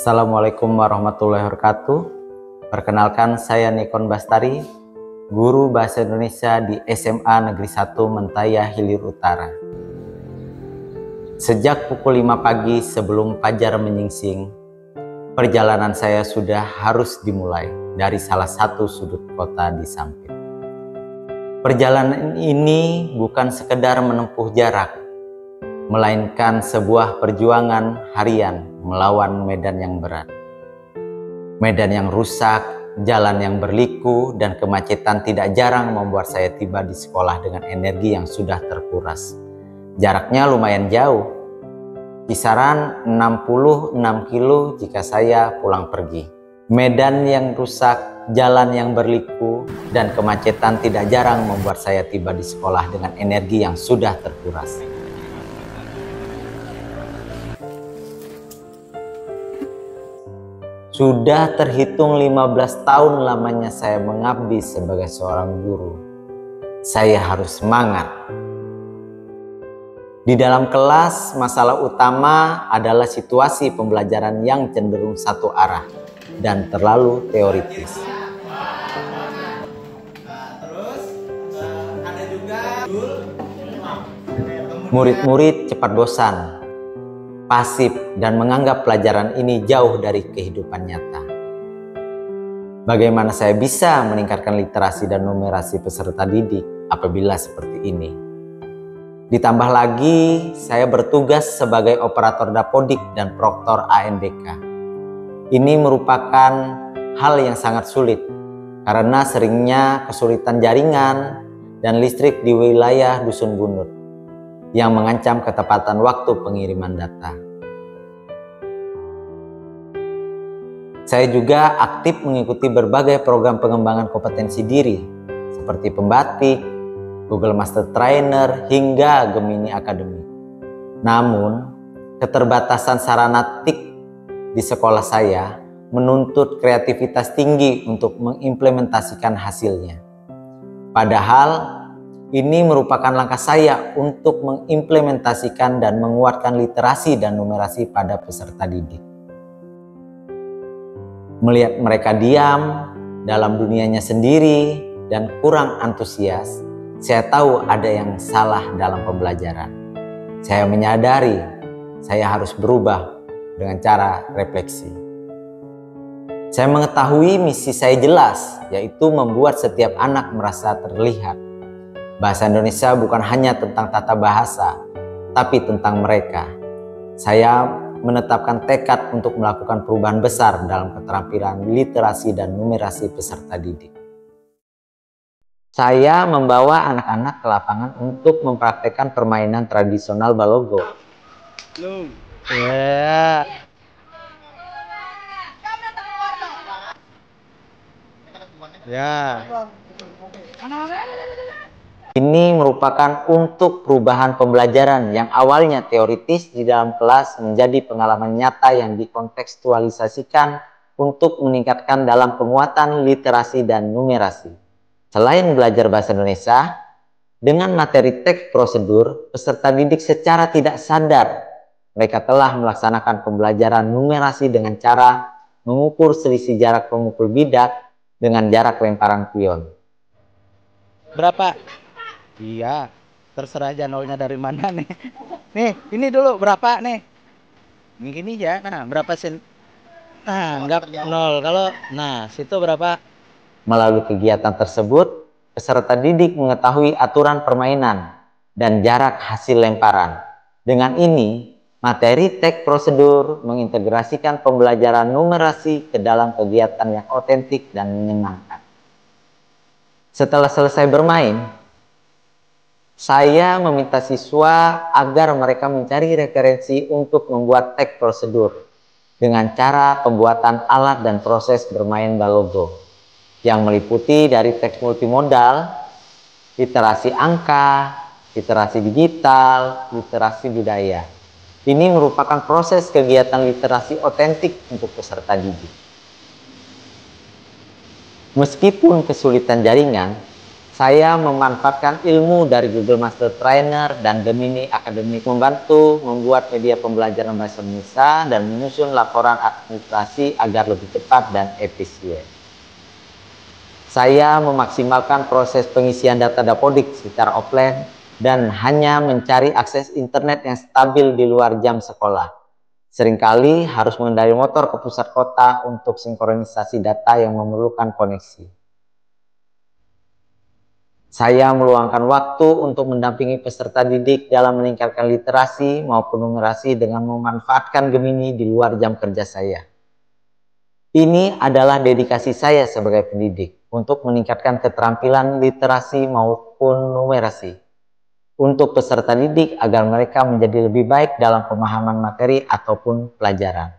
Assalamualaikum warahmatullahi wabarakatuh. Perkenalkan, saya Nikon Bastari, guru Bahasa Indonesia di SMA Negeri 1 Mentaya Hilir Utara. Sejak pukul 5 pagi sebelum fajar menyingsing, perjalanan saya sudah harus dimulai dari salah satu sudut kota di Sampit. Perjalanan ini bukan sekedar menempuh jarak, melainkan sebuah perjuangan harian melawan medan yang berat. Medan yang rusak, jalan yang berliku, dan kemacetan tidak jarang membuat saya tiba di sekolah dengan energi yang sudah terkuras. Jaraknya lumayan jauh, kisaran 66 kilo jika saya pulang pergi. Medan yang rusak, jalan yang berliku, dan kemacetan tidak jarang membuat saya tiba di sekolah dengan energi yang sudah terkuras. Sudah terhitung 15 tahun lamanya saya mengabdi sebagai seorang guru. Saya harus semangat. Di dalam kelas, masalah utama adalah situasi pembelajaran yang cenderung satu arah dan terlalu teoritis. Murid-murid cepat bosan, pasif, dan menganggap pelajaran ini jauh dari kehidupan nyata. Bagaimana saya bisa meningkatkan literasi dan numerasi peserta didik apabila seperti ini? Ditambah lagi, saya bertugas sebagai operator dapodik dan proktor ANDK. Ini merupakan hal yang sangat sulit karena seringnya kesulitan jaringan dan listrik di wilayah Dusun Bunut yang mengancam ketepatan waktu pengiriman data. Saya juga aktif mengikuti berbagai program pengembangan kompetensi diri seperti Pembatik, Google Master Trainer, hingga Gemini Academy. Namun, keterbatasan sarana TIK di sekolah saya menuntut kreativitas tinggi untuk mengimplementasikan hasilnya. Padahal, ini merupakan langkah saya untuk mengimplementasikan dan menguatkan literasi dan numerasi pada peserta didik. Melihat mereka diam dalam dunianya sendiri dan kurang antusias, saya tahu ada yang salah dalam pembelajaran. Saya menyadari saya harus berubah dengan cara refleksi. Saya mengetahui misi saya jelas, yaitu membuat setiap anak merasa terlihat. Bahasa Indonesia bukan hanya tentang tata bahasa, tapi tentang mereka. Saya menetapkan tekad untuk melakukan perubahan besar dalam keterampilan literasi dan numerasi peserta didik. Saya membawa anak-anak ke lapangan untuk mempraktekkan permainan tradisional Balogo. Ya. Ini merupakan untuk perubahan pembelajaran yang awalnya teoritis di dalam kelas menjadi pengalaman nyata yang dikontekstualisasikan untuk meningkatkan dalam penguatan literasi dan numerasi. Selain belajar bahasa Indonesia, dengan materi teks prosedur, peserta didik secara tidak sadar mereka telah melaksanakan pembelajaran numerasi dengan cara mengukur selisih jarak pemukul bidak dengan jarak lemparan pion. Berapa? Iya, terserah aja nolnya dari mana nih. Nih, ini dulu berapa nih? Ini gini ya. Nah, berapa sen? Nah, enggak nol. Kalau nah, situ berapa? Melalui kegiatan tersebut, peserta didik mengetahui aturan permainan dan jarak hasil lemparan. Dengan ini, materi teks prosedur mengintegrasikan pembelajaran numerasi ke dalam kegiatan yang otentik dan menyenangkan. Setelah selesai bermain, saya meminta siswa agar mereka mencari referensi untuk membuat teks prosedur dengan cara pembuatan alat dan proses bermain Balogo yang meliputi dari teks multimodal, literasi angka, literasi digital, literasi budaya. Ini merupakan proses kegiatan literasi otentik untuk peserta didik. Meskipun kesulitan jaringan, Saya memanfaatkan ilmu dari Google Master Trainer dan Gemini Academic membantu membuat media pembelajaran bahasa Indonesia dan menyusun laporan administrasi agar lebih cepat dan efisien. Saya memaksimalkan proses pengisian data Dapodik secara offline dan hanya mencari akses internet yang stabil di luar jam sekolah. Seringkali harus mengendarai motor ke pusat kota untuk sinkronisasi data yang memerlukan koneksi. Saya meluangkan waktu untuk mendampingi peserta didik dalam meningkatkan literasi maupun numerasi dengan memanfaatkan Gemini di luar jam kerja saya. Ini adalah dedikasi saya sebagai pendidik untuk meningkatkan keterampilan literasi maupun numerasi untuk peserta didik agar mereka menjadi lebih baik dalam pemahaman materi ataupun pelajaran.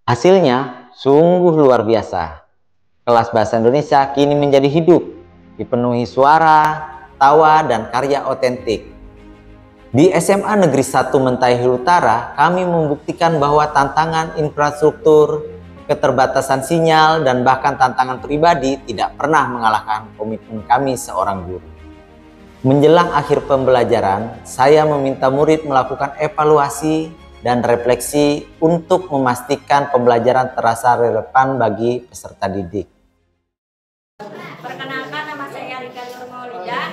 Hasilnya sungguh luar biasa. Kelas Bahasa Indonesia kini menjadi hidup, dipenuhi suara, tawa, dan karya otentik. Di SMA Negeri 1 Mentaihi Utara, kami membuktikan bahwa tantangan infrastruktur, keterbatasan sinyal, dan bahkan tantangan pribadi tidak pernah mengalahkan komitmen kami seorang guru. Menjelang akhir pembelajaran, saya meminta murid melakukan evaluasi dan refleksi untuk memastikan pembelajaran terasa relevan bagi peserta didik. Perkenalkan, nama saya Rika Nur Maulida.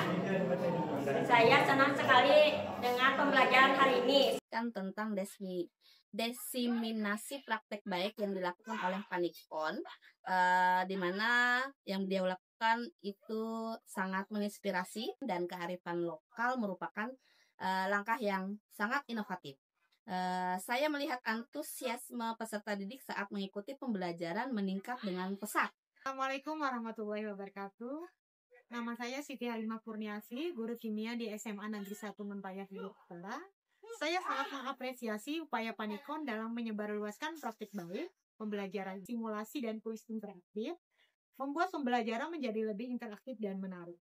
Saya senang sekali dengan pembelajaran hari ini. Tentang desiminasi praktek baik yang dilakukan oleh Panikon, di mana yang dia lakukan itu sangat menginspirasi dan kearifan lokal merupakan langkah yang sangat inovatif. Saya melihat antusiasme peserta didik saat mengikuti pembelajaran meningkat dengan pesat. Assalamualaikum warahmatullahi wabarakatuh. Nama saya Siti Halimah Kurniasi, guru kimia di SMA Negeri 1 Mentaihi Utara. Saya sangat mengapresiasi upaya Panikon dalam menyebarluaskan praktik baik, pembelajaran simulasi dan kuis interaktif, membuat pembelajaran menjadi lebih interaktif dan menarik.